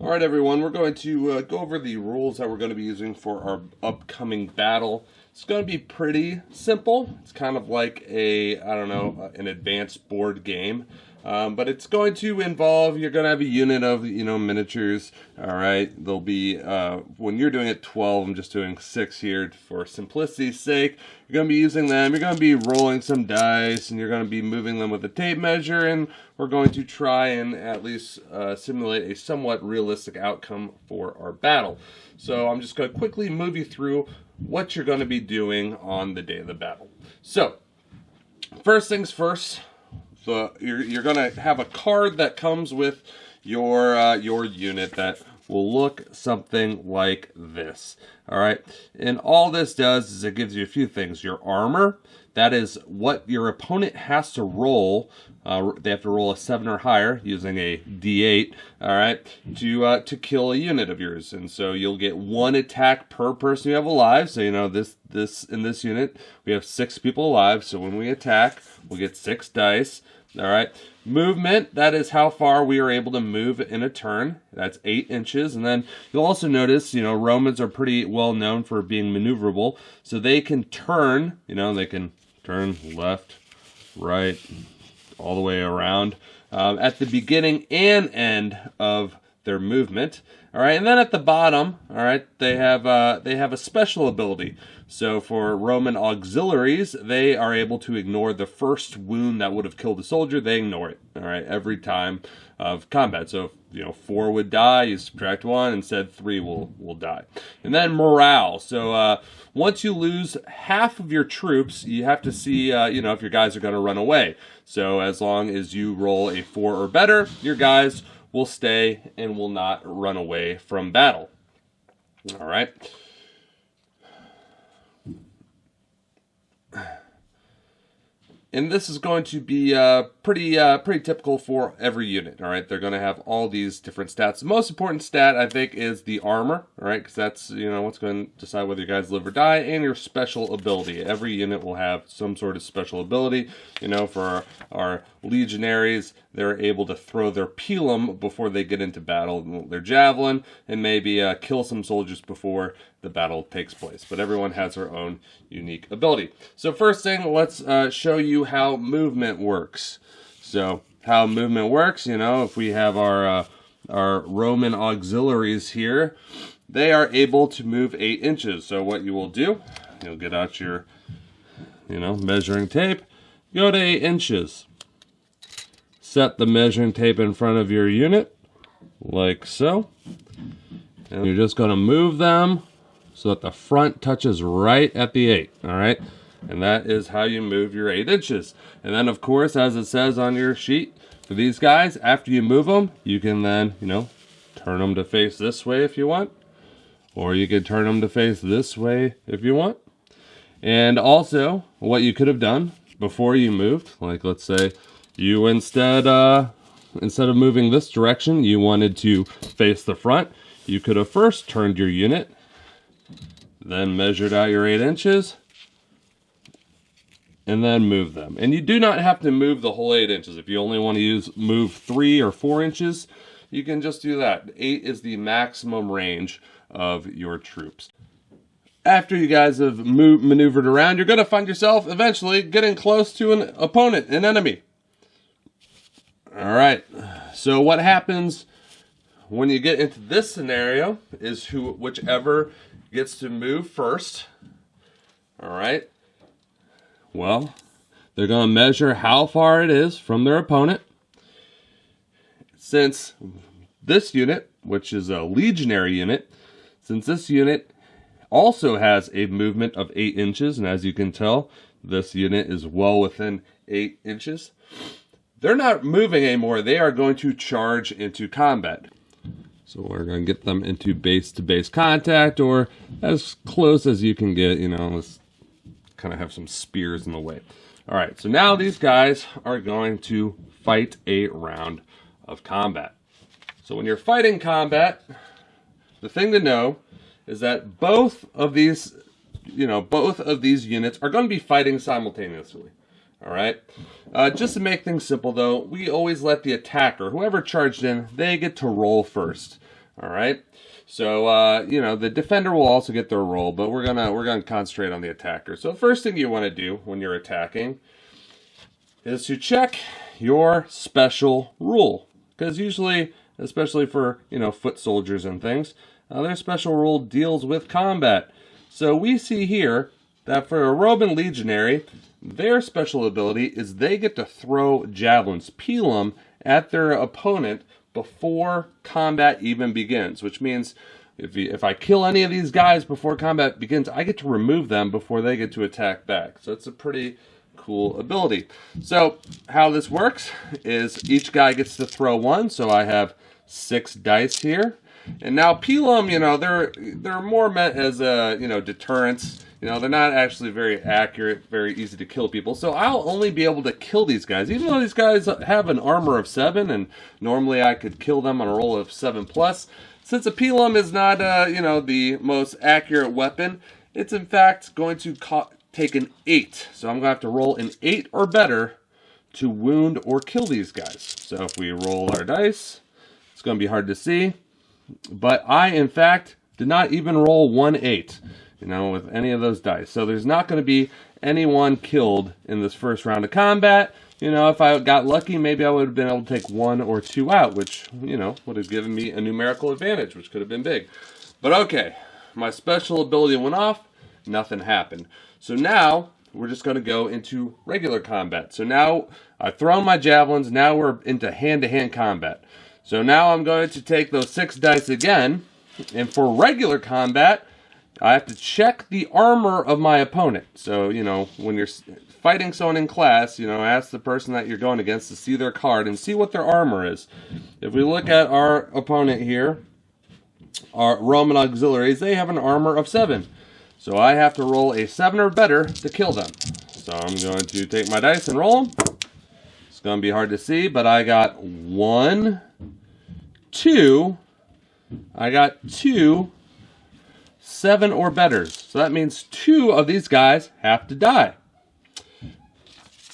All right, everyone, we're going to go over the rules that we're going to be using for our upcoming battle. It's going to be pretty simple. It's kind of like an advanced board game. But it's going to involve, you're going to have a unit of, miniatures. All right, there'll be, when you're doing it 12, I'm just doing 6 here for simplicity's sake. You're going to be using them, you're going to be rolling some dice, and you're going to be moving them with a tape measure, and we're going to try and at least simulate a somewhat realistic outcome for our battle. So I'm just going to quickly move you through what you're going to be doing on the day of the battle. So, first things first. So you're going to have a card that comes with your unit that will look something like this. All right, and all this does is it gives you a few things. Your armor, that is what your opponent has to roll. They have to roll a 7 or higher using a D8. All right, to kill a unit of yours, and so you'll get 1 attack per person you have alive. So in this unit we have 6 people alive. So when we attack, we'll get 6 dice. All right. Movement, that is how far we are able to move in a turn. That's 8 inches. And then you'll also notice, Romans are pretty well known for being maneuverable. So they can turn, they can turn left, right, all the way around at the beginning and end of their movement. All right, and then at the bottom, all right, they have a special ability. So for Roman auxiliaries, they are able to ignore the first wound that would have killed a soldier. They ignore it, all right, every time of combat. So if 4 would die, you subtract 1, instead 3 will die. And then morale. So once you lose half of your troops, you have to see if your guys are going to run away. So as long as you roll a 4 or better, your guys will stay and will not run away from battle. All right. And this is going to be pretty typical for every unit. All right, they're going to have all these different stats. The most important stat, I think, is the armor. All right, because that's what's going to decide whether you guys live or die, and your special ability. Every unit will have some sort of special ability. For our legionaries, they're able to throw their pilum before they get into battle, their javelin, and maybe kill some soldiers before the battle takes place. But everyone has their own unique ability. So first thing, let's show you how movement works. So how movement works, if we have our Roman auxiliaries here, they are able to move 8 inches. So what you will do, you'll get out your measuring tape, go to 8 inches. Set the measuring tape in front of your unit, like so. And you're just going to move them so that the front touches right at the 8, all right? And that is how you move your 8 inches. And then, of course, as it says on your sheet, for these guys, after you move them, you can then, turn them to face this way if you want. Or you can turn them to face this way if you want. And also, what you could have done before you moved, like let's say you instead of moving this direction, you wanted to face the front, you could have first turned your unit, then measured out your 8 inches, and then move them. And you do not have to move the whole 8 inches. If you only want to move 3 or 4 inches, you can just do that. 8 is the maximum range of your troops. After you guys have maneuvered around, you're going to find yourself eventually getting close to an opponent, an enemy. All right. So what happens when you get into this scenario is whichever gets to move first. All right. Well, they're going to measure how far it is from their opponent. Since this unit, which is a legionary unit, since this unit also has a movement of 8 inches, and as you can tell, this unit is well within 8 inches, they're not moving anymore. They are going to charge into combat. So we're going to get them into base-to-base contact, or as close as you can get, let's kind of have some spears in the way. All right, so now these guys are going to fight a round of combat. So when you're fighting combat, the thing to know is that both of these units are going to be fighting simultaneously. All right. Just to make things simple, though, we always let the attacker, whoever charged in, they get to roll first. All right. So you know, the defender will also get their roll, but we're gonna concentrate on the attacker. So the first thing you want to do when you're attacking is to check your special rule, because usually, especially for, you know, foot soldiers and things, their special rule deals with combat. So we see here that for a Roman legionary, their special ability is they get to throw javelins, pilum, at their opponent before combat even begins, which means if I kill any of these guys before combat begins, I get to remove them before they get to attack back. So it's a pretty cool ability. So how this works is each guy gets to throw one, so I have 6 dice here. And now pilum, you know, they're more meant as a, you know, deterrence. You know, they're not actually very accurate, very easy to kill people. So I'll only be able to kill these guys, even though these guys have an armor of 7, and normally I could kill them on a roll of 7+. Since a pilum is not, you know, the most accurate weapon, it's in fact going to take an 8. So I'm going to have to roll an 8 or better to wound or kill these guys. So if we roll our dice, it's going to be hard to see. But I, in fact, did not even roll 1 8. You know, with any of those dice. So there's not going to be anyone killed in this first round of combat. You know, if I got lucky, maybe I would have been able to take 1 or 2 out, which, you know, would have given me a numerical advantage, which could have been big. But okay, my special ability went off, nothing happened. So now, we're just going to go into regular combat. So now, I've thrown my javelins, now we're into hand-to-hand combat. So now I'm going to take those 6 dice again, and for regular combat, I have to check the armor of my opponent. So, you know, when you're fighting someone in class, you know, ask the person that you're going against to see their card and see what their armor is. If we look at our opponent here, our Roman auxiliaries, they have an armor of 7. So I have to roll a 7 or better to kill them. So I'm going to take my dice and roll them. It's going to be hard to see, but I got 1, 2. I got 2. 7 or better. So that means 2 of these guys have to die.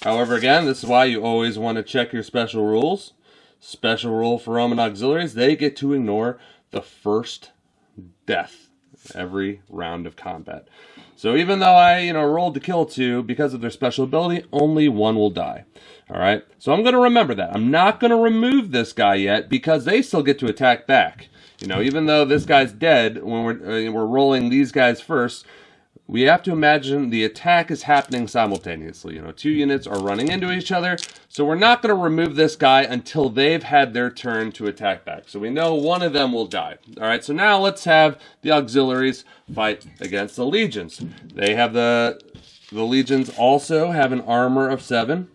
However, again, this is why you always want to check your special rules. Special rule for Roman auxiliaries, they get to ignore the first death every round of combat. So even though I, you know, rolled to kill 2, because of their special ability, only 1 will die. Alright, so I'm going to remember that. I'm not going to remove this guy yet, because they still get to attack back. You know, even though this guy's dead, when we're rolling these guys first, we have to imagine the attack is happening simultaneously. You know, 2 units are running into each other, so we're not going to remove this guy until they've had their turn to attack back. So we know one of them will die. All right, so now let's have the auxiliaries fight against the legions. They have the legions also have an armor of 7.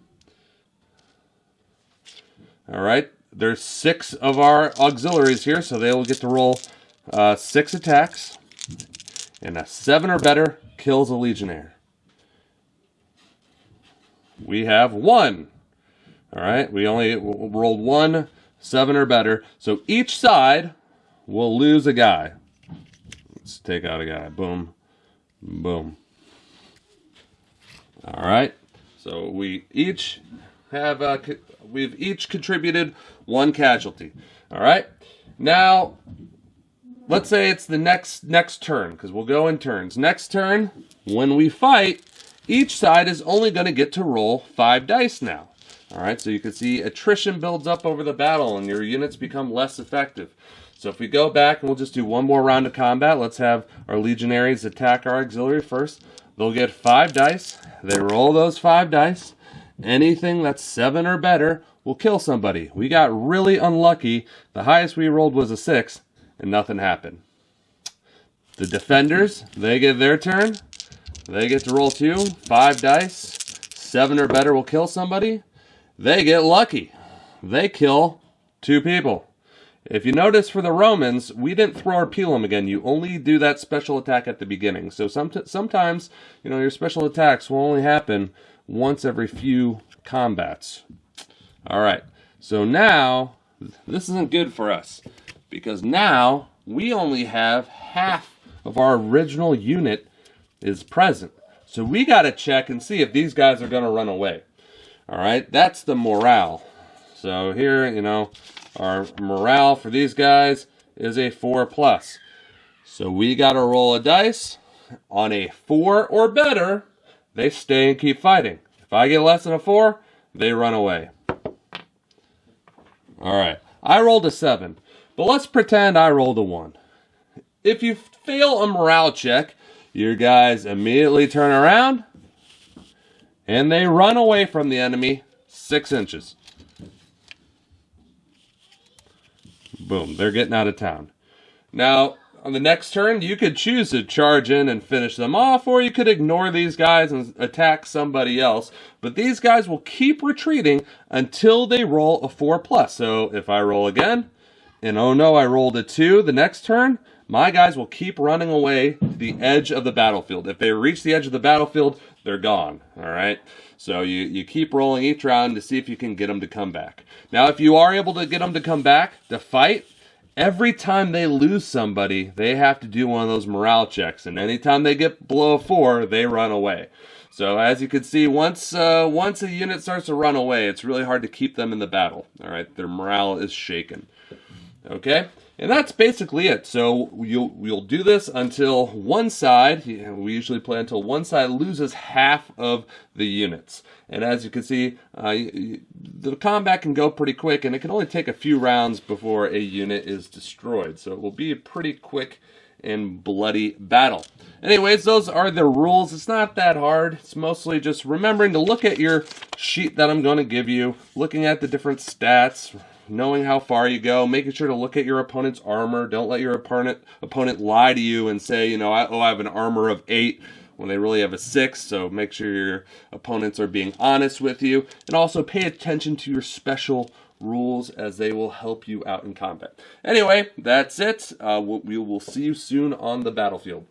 All right. There's 6 of our auxiliaries here, so they will get to roll 6 attacks. And a 7 or better kills a legionnaire. We have 1. Alright, we only rolled 1, 7 or better. So each side will lose a guy. Let's take out a guy. Boom. Boom. Alright, so we each have we've each contributed 1 casualty. All right. Now, let's say it's the next turn, because we'll go in turns. Next turn, when we fight, each side is only going to get to roll 5 dice now. All right. So you can see attrition builds up over the battle, and your units become less effective. So if we go back and we'll just do 1 more round of combat, let's have our legionaries attack our auxiliary first. They'll get 5 dice. They roll those 5 dice. Anything that's 7 or better will kill somebody. We got really unlucky. The highest we rolled was a 6, and nothing happened. The defenders, they get their turn. They get to roll 2, 5 dice. 7 or better will kill somebody. They get lucky. They kill 2 people. If you notice for the Romans, we didn't throw our pilum again. You only do that special attack at the beginning. So sometimes, you know, your special attacks will only happen once every few combats. All right, so now this isn't good for us, because now we only have half of our original unit is present. So we got to check and see if these guys are going to run away. All right, that's the morale. So here, you know, our morale for these guys is a 4+. So we got to roll a dice. On a 4 or better, they stay and keep fighting. If I get less than a 4, they run away. Alright, I rolled a 7, but let's pretend I rolled a 1. If you fail a morale check, your guys immediately turn around and they run away from the enemy 6 inches. Boom, they're getting out of town. Now, on the next turn, you could choose to charge in and finish them off, or you could ignore these guys and attack somebody else. But these guys will keep retreating until they roll a 4+. So if I roll again, and oh no, I rolled a 2 the next turn, my guys will keep running away to the edge of the battlefield. If they reach the edge of the battlefield, they're gone. All right? So you keep rolling each round to see if you can get them to come back. Now, if you are able to get them to come back to fight, every time they lose somebody, they have to do one of those morale checks. And anytime they get below a 4, they run away. So as you can see, once a unit starts to run away, it's really hard to keep them in the battle. All right? Their morale is shaken. Okay? And that's basically it. So you'll do this until one side, we usually play until one side loses half of the units. And as you can see, the combat can go pretty quick, and it can only take a few rounds before a unit is destroyed. So it will be a pretty quick and bloody battle. Anyways, those are the rules. It's not that hard. It's mostly just remembering to look at your sheet that I'm going to give you, looking at the different stats, knowing how far you go, making sure to look at your opponent's armor. Don't let your opponent lie to you and say, you know, I have an armor of 8 when they really have a 6. So make sure your opponents are being honest with you. And also pay attention to your special rules, as they will help you out in combat. Anyway, that's it. We will see you soon on the battlefield.